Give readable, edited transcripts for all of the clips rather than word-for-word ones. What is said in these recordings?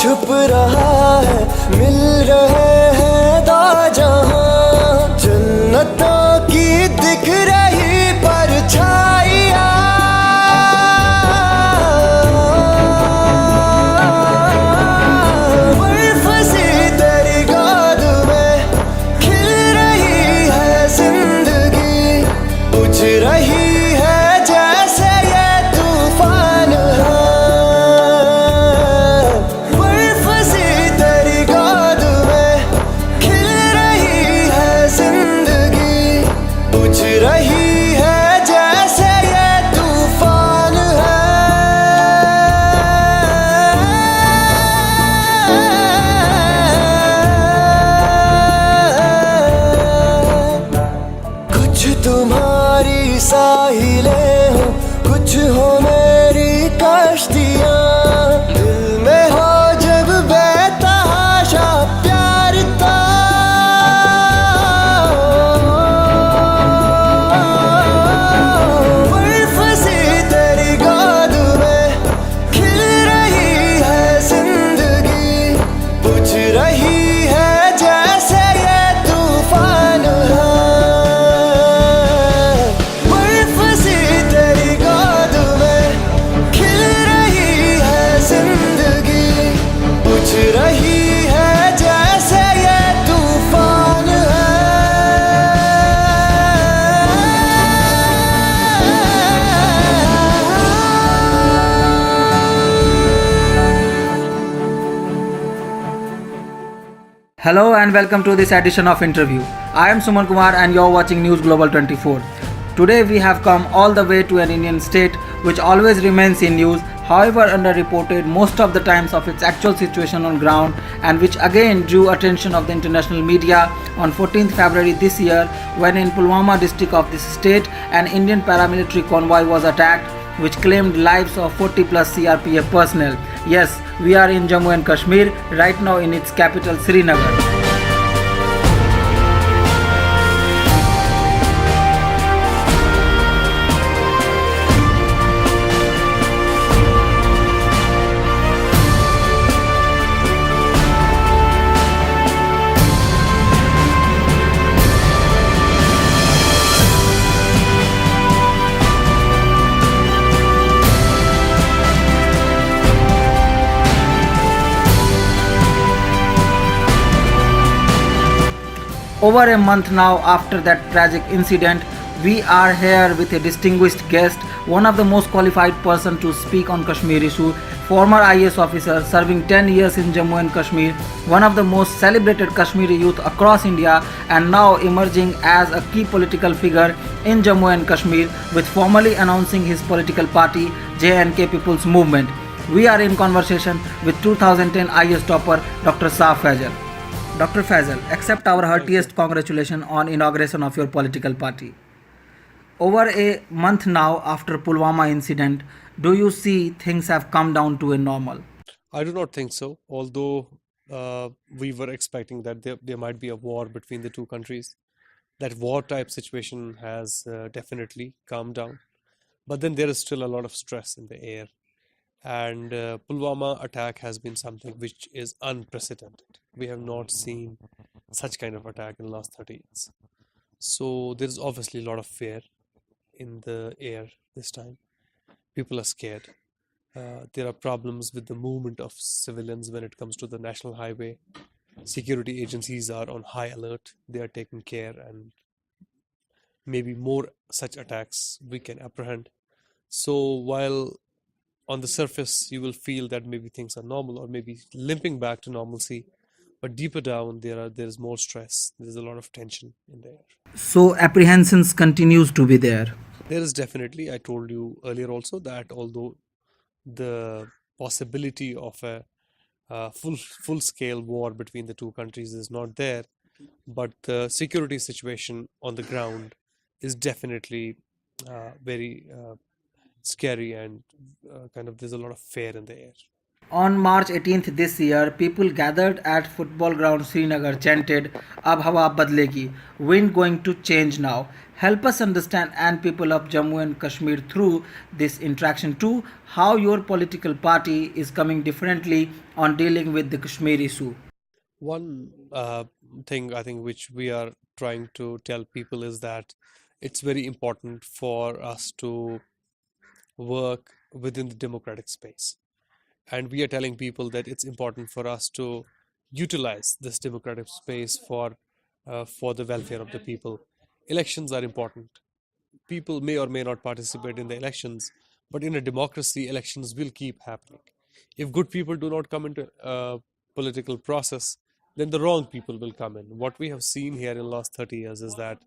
छुप रहा है, मिल रहे हैं दो जहां, जन्नतों की दिख रही परछाइयां। बर्फ सी तेरी गोद में खिल रही है जिंदगी, पूछ रही है जैसे ये तूफान है। बर्फ सी तेरी गोद में खिल रही है जिंदगी, पूछ रही है जैसे ये तूफान है। कुछ तुम्हारी साहिलें हो, कुछ हो मेरी कश्तियाँ, दिल में हो जब बेतहाशा प्यार तो। बर्फ सी तेरी गोद में खिल रही है जिंदगी, पूछ रही है जैसे ये तूफान है। बर्फ सी तेरी गोद में खिल रही है जिंदगी, पूछ रही है जैसे ये तूफान है। Hello and welcome to this edition of Interview. I am Suman Kumar and you're watching News Global 24. Today we have come all the way to an Indian state which always remains in news, however underreported most of the times of its actual situation on ground, and which again drew attention of the international media on 14th February this year when in Pulwama district of this state an Indian paramilitary convoy was attacked which claimed lives of 40 plus CRPF personnel. Yes, we are in Jammu and Kashmir right now in its capital Srinagar. Over a month now after that tragic incident, we are here with a distinguished guest, one of the most qualified person to speak on Kashmir issue, former IAS officer serving 10 years in Jammu and Kashmir, one of the most celebrated Kashmiri youth across India and now emerging as a key political figure in Jammu and Kashmir with formally announcing his political party J&K People's Movement. We are in conversation with 2010 IAS topper Dr.shah Faisal. Dr. Faisal, accept our heartiest congratulations on inauguration of your political party. Over a month now after Pulwama incident, do you see things have come down to a normal? I do not think so, although we were expecting that there might be a war between the two countries. That war type situation has definitely calmed down. But then there is still a lot of stress in the air. And Pulwama attack has been something which is unprecedented. We have not seen such kind of attack in the last 30 years. So there is obviously a lot of fear in the air this time. People are scared. There are problems with the movement of civilians when it comes to the national highway. Security agencies are on high alert. They are taking care, and maybe more such attacks we can apprehend. So while on the surface you will feel that maybe things are normal or maybe limping back to normalcy, but deeper down there is more stress. There's a lot of tension in the air. So apprehensions continues to be there. There is definitely, I told you earlier also, that although the possibility of a full scale war between the two countries is not there, but the security situation on the ground is definitely very scary, and kind of there's a lot of fear in the air. On March 18th this year, people gathered at football ground Srinagar chanted, Ab hawa badlegi, wind going to change now. Help us understand and people of Jammu and Kashmir through this interaction too, how your political party is coming differently on dealing with the Kashmir issue. One thing I think which we are trying to tell people is that it's very important for us to work within the democratic space. And we are telling people that it's important for us to utilize this democratic space for the welfare of the people. Elections are important. People may or may not participate in the elections, but in a democracy, elections will keep happening. If good people do not come into political process, then the wrong people will come in. What we have seen here in the last 30 years is that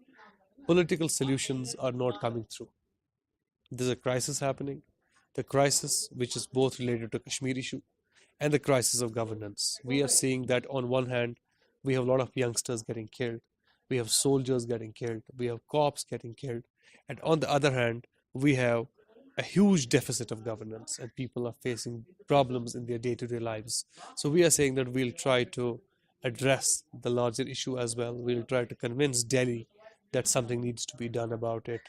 political solutions are not coming through. There's a crisis happening, the crisis which is both related to Kashmir issue and the crisis of governance. We are seeing that on one hand, we have a lot of youngsters getting killed, we have soldiers getting killed, we have cops getting killed, and on the other hand, we have a huge deficit of governance and people are facing problems in their day-to-day lives. So we are saying that we'll try to address the larger issue as well. We'll try to convince Delhi that something needs to be done about it,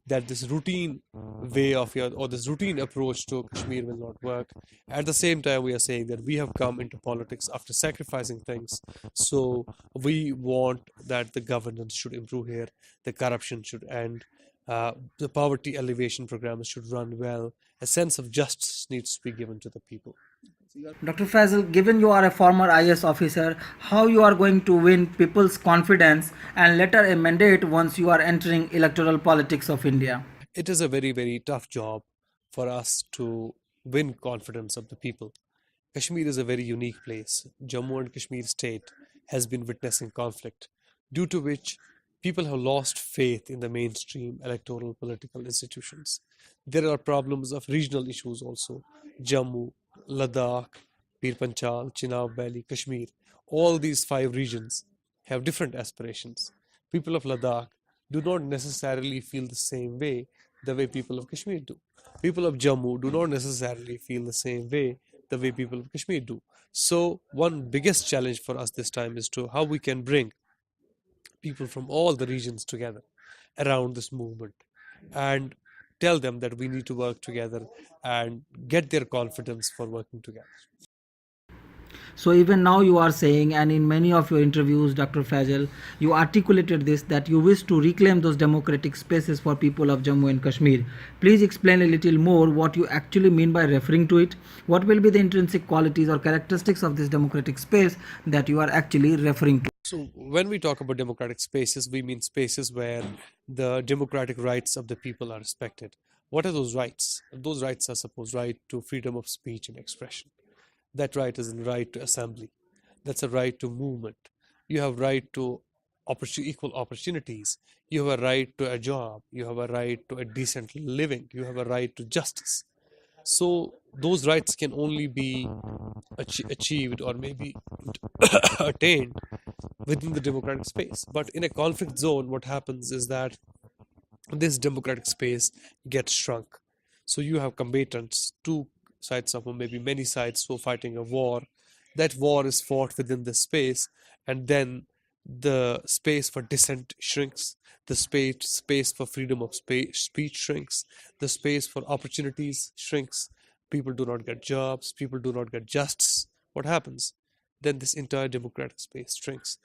that this routine way of your or this routine approach to Kashmir will not work. At the same time, we are saying that we have come into politics after sacrificing things. So we want that the governance should improve here, the corruption should end, the poverty alleviation programs should run well, a sense of justice needs to be given to the people. Dr. Faisal, given you are a former IS officer, how you are going to win people's confidence and later a mandate once you are entering electoral politics of India? It is a very, very tough job for us to win confidence of the people. Kashmir is a very unique place. Jammu and Kashmir state has been witnessing conflict, due to which people have lost faith in the mainstream electoral political institutions. There are problems of regional issues also. Jammu, Ladakh, Pir Panchal, Chenab Valley, Kashmir. All these five regions have different aspirations. People of Ladakh do not necessarily feel the same way the way people of Kashmir do. People of Jammu do not necessarily feel the same way the way people of Kashmir do. So one biggest challenge for us this time is to how we can bring people from all the regions together around this movement and tell them that we need to work together and get their confidence for working together. So even now you are saying, and in many of your interviews, Dr. Fazal, you articulated this that you wish to reclaim those democratic spaces for people of Jammu and Kashmir. Please explain a little more what you actually mean by referring to it. What will be the intrinsic qualities or characteristics of this democratic space that you are actually referring to? So when we talk about democratic spaces, we mean spaces where the democratic rights of the people are respected. What are those rights? Those rights are suppose right to freedom of speech and expression. That right is the right to assembly. That's a right to movement. You have right to equal opportunities. You have a right to a job. You have a right to a decent living. You have a right to justice. So those rights can only be achieved or maybe attained within the democratic space. But in a conflict zone, what happens is that this democratic space gets shrunk. So you have combatants, two sides of or maybe many sides who are fighting a war. That war is fought within this space, and then the space for dissent shrinks, the space for freedom of speech shrinks, the space for opportunities shrinks. People do not get jobs, people do not get justice. What happens? Then this entire democratic space shrinks.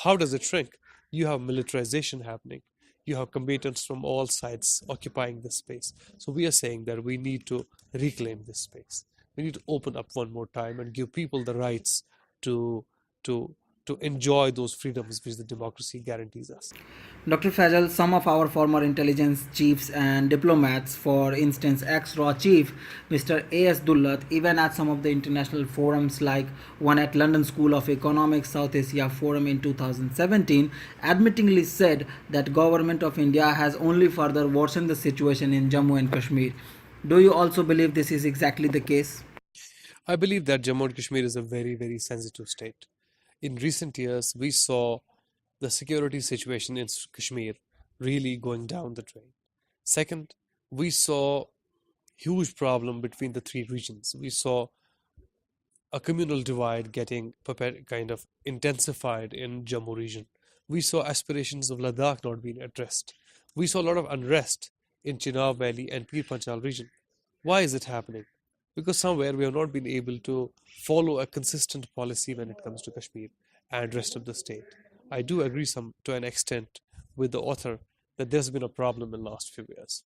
How does it shrink? You have militarization happening. You have combatants from all sides occupying this space. So we are saying that we need to reclaim this space. We need to open up one more time and give people the rights to to to enjoy those freedoms which the democracy guarantees us. Dr. Fazal, some of our former intelligence chiefs and diplomats, for instance, ex-RAW chief Mr. A.S. Dullat, even at some of the international forums like one at London School of Economics South Asia Forum in 2017, admittingly said that government of India has only further worsened the situation in Jammu and Kashmir. Do you also believe this is exactly the case? I believe that Jammu and Kashmir is a very, very sensitive state. In recent years, we saw the security situation in Kashmir really going down the drain. Second, we saw huge problem between the three regions. We saw a communal divide getting kind of intensified in Jammu region. We saw aspirations of Ladakh not being addressed. We saw a lot of unrest in Chenab Valley and Pir Panchal region. Why is it happening? Because somewhere we have not been able to follow a consistent policy when it comes to Kashmir and rest of the state. I do agree to an extent with the author that there's been a problem in the last few years.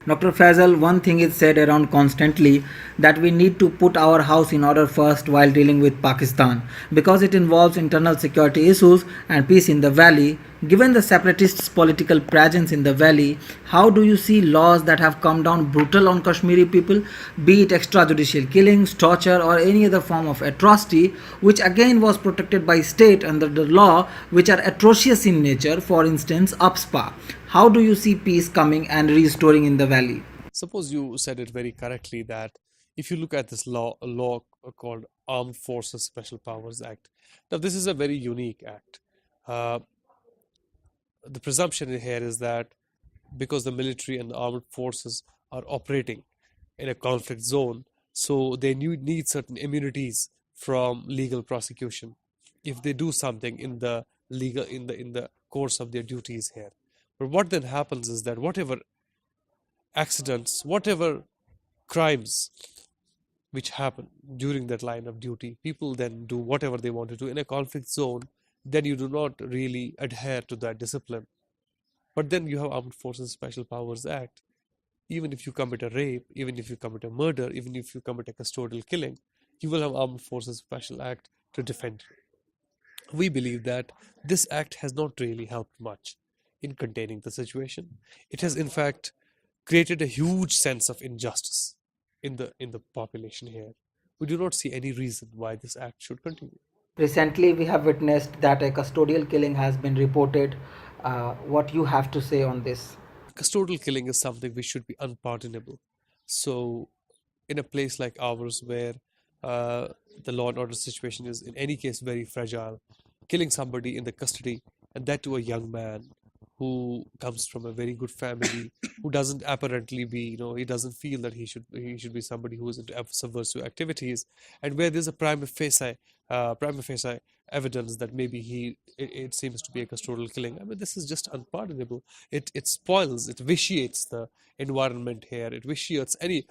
Dr. Faisal, one thing is said around constantly that we need to put our house in order first while dealing with Pakistan because it involves internal security issues and peace in the valley. Given the separatists' political presence in the valley, how do you see laws that have come down brutal on Kashmiri people, be it extrajudicial killings, torture, or any other form of atrocity, which again was protected by state under the law, which are atrocious in nature, for instance, UPSPA? How do you see peace coming and restoring in the valley? Suppose you said it very correctly that if you look at this law called Armed Forces Special Powers Act, now this is a very unique act. Uh, the presumption here is that because the military and the armed forces are operating in a conflict zone, so they need certain immunities from legal prosecution if they do something in the course of their duties here. But what then happens is that whatever accidents, whatever crimes which happen during that line of duty, people then do whatever they want to do in a conflict zone, then you do not really adhere to that discipline. But then you have Armed Forces Special Powers Act. Even if you commit a rape, even if you commit a murder, even if you commit a custodial killing, you will have Armed Forces Special Act to defend you. We believe that this act has not really helped much in containing the situation. It has in fact created a huge sense of injustice in the population here. We do not see any reason why this act should continue. Recently, we have witnessed that a custodial killing has been reported. What you have to say on this? Custodial killing is something which should be unpardonable. So, in a place like ours where the law and order situation is in any case very fragile, killing somebody in the custody, and that to a young man who comes from a very good family, who doesn't apparently be, he doesn't feel that he should be somebody who is into subversive activities, and where there's a prima facie evidence that maybe it seems to be a custodial killing. I mean, this is just unpardonable. It spoils, it vitiates the environment here. It vitiates any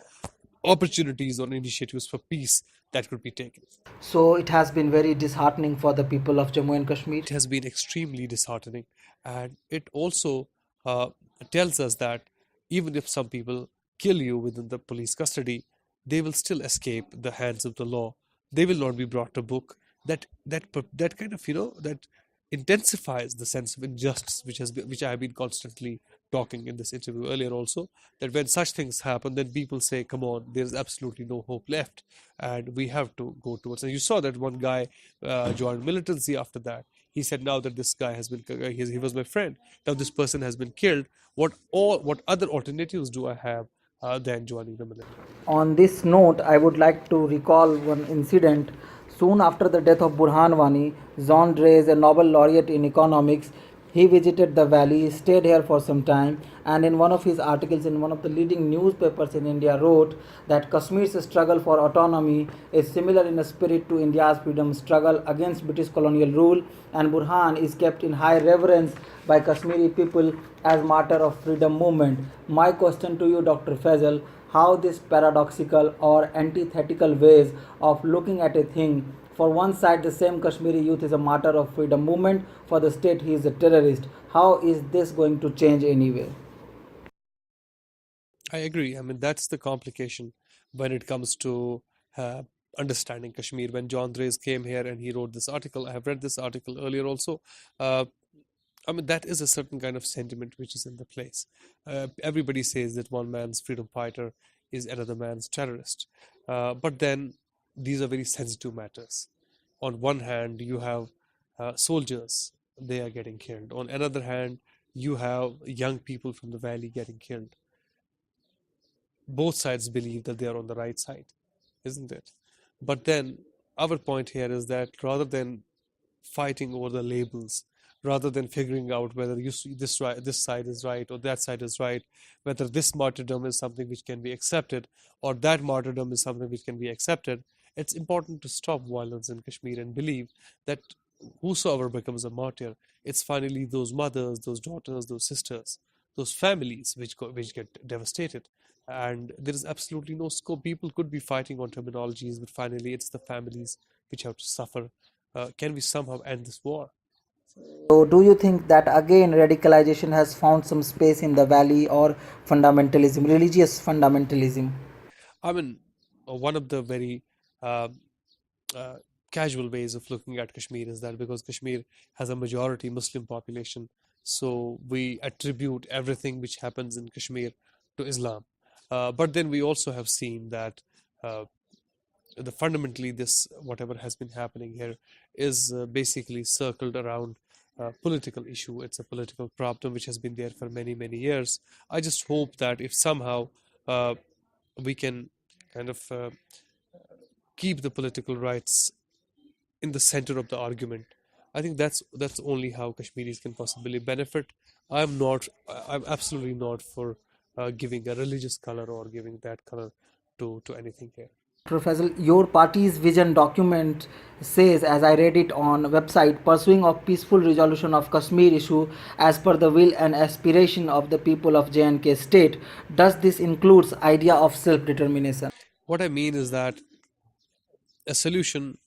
opportunities or initiatives for peace that could be taken. So it has been very disheartening for the people of Jammu and Kashmir. It has been extremely disheartening, and it also uh, tells us that even if some people kill you within the police custody, they will still escape the hands of the law. They will not be brought to book. That kind of that intensifies the sense of injustice which I have been constantly talking in this interview earlier also, that when such things happen, then people say, come on, there's absolutely no hope left and we have to go towards. And you saw that one guy joined militancy after that. He said, now that this guy has been he was my friend, now this person has been killed, what other alternatives do I have than joining the military? On this note, I would like to recall one incident. Soon after the death of Burhan Wani, John Drays, a Nobel laureate in economics, he visited the valley, stayed here for some time, and in one of his articles in one of the leading newspapers in India wrote that Kashmir's struggle for autonomy is similar in spirit to India's freedom struggle against British colonial rule, and Burhan is kept in high reverence by Kashmiri people as martyr of freedom movement. My question to you, Dr. Faisal, how these paradoxical or antithetical ways of looking at a thing. For one side, the same Kashmiri youth is a martyr of freedom movement. For the state, he is a terrorist. How is this going to change anyway? I agree. I mean, that's the complication when it comes to understanding Kashmir. When John Drays came here and he wrote this article, I have read this article earlier also. I mean, that is a certain kind of sentiment which is in the place. Everybody says that one man's freedom fighter is another man's terrorist. But then these are very sensitive matters. On one hand, you have soldiers, they are getting killed. On another hand, you have young people from the valley getting killed. Both sides believe that they are on the right side, isn't it? But then our point here is that rather than fighting over the labels, rather than figuring out whether you see this side is right or that side is right, whether this martyrdom is something which can be accepted or that martyrdom is something which can be accepted, It's important to stop violence in Kashmir and believe that whosoever becomes a martyr, it's finally those mothers, those daughters, those sisters, those families which get devastated. And there is absolutely no scope. People could be fighting on terminologies, but finally it's the families which have to suffer. Can we somehow end this war? So, do you think that again radicalization has found some space in the valley, or fundamentalism, religious fundamentalism? I mean, one of the very uh, uh, casual ways of looking at Kashmir is that because Kashmir has a majority Muslim population, so we attribute everything which happens in Kashmir to Islam. But then we also have seen that uh, fundamentally this whatever has been happening here is basically circled around a political issue. It's a political problem which has been there for many years. I just hope that if somehow uh, we can kind of keep the political rights in the center of the argument, I think that's only how Kashmiris can possibly benefit. I'm absolutely not for giving a religious color or giving that color to anything here. Professor, your party's vision document says, as I read it on website, pursuing of peaceful resolution of Kashmir issue as per the will and aspiration of the people of J&K state. Does this includes idea of self-determination? What I mean is that a solution,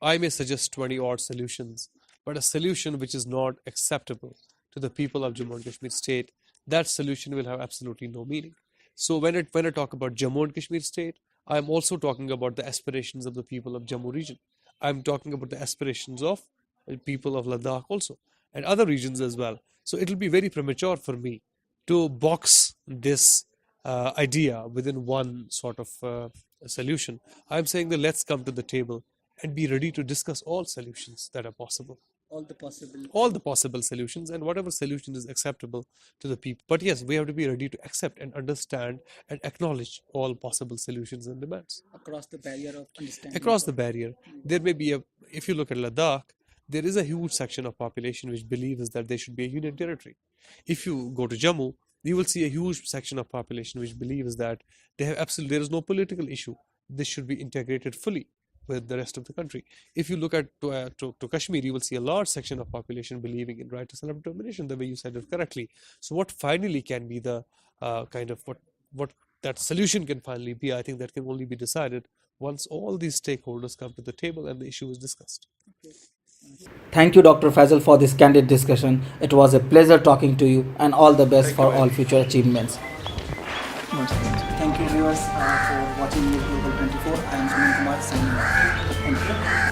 I may suggest 20 odd solutions, but a solution which is not acceptable to the people of Jammu and Kashmir state, that solution will have absolutely no meaning. So when I talk about Jammu and Kashmir state, I'm also talking about the aspirations of the people of Jammu region. I'm talking about the aspirations of the people of Ladakh also, and other regions as well. So it'll be very premature for me to box this idea within one sort of solution. I'm saying that let's come to the table and be ready to discuss all solutions that are possible, all the possible solutions, and whatever solution is acceptable to the people. But yes, we have to be ready to accept and understand and acknowledge all possible solutions and demands Across the barrier of understanding. across the barrier. There may be if you look at Ladakh, there is a huge section of population which believes that there should be a union territory. If you go to Jammu, you will see a huge section of population which believes that there is no political issue. This should be integrated fully with the rest of the country. If you look at to Kashmir, you will see a large section of population believing in right to self-determination, the way you said it correctly. So what finally can be the kind of what that solution can finally be, I think that can only be decided once all these stakeholders come to the table and the issue is discussed. Thank you, Dr. Faisal, for this candid discussion. It was a pleasure talking to you, and all the best for all future achievements. Thank you, viewers, for watching News Global 24. I am Suman Kumar signing off. Thank you.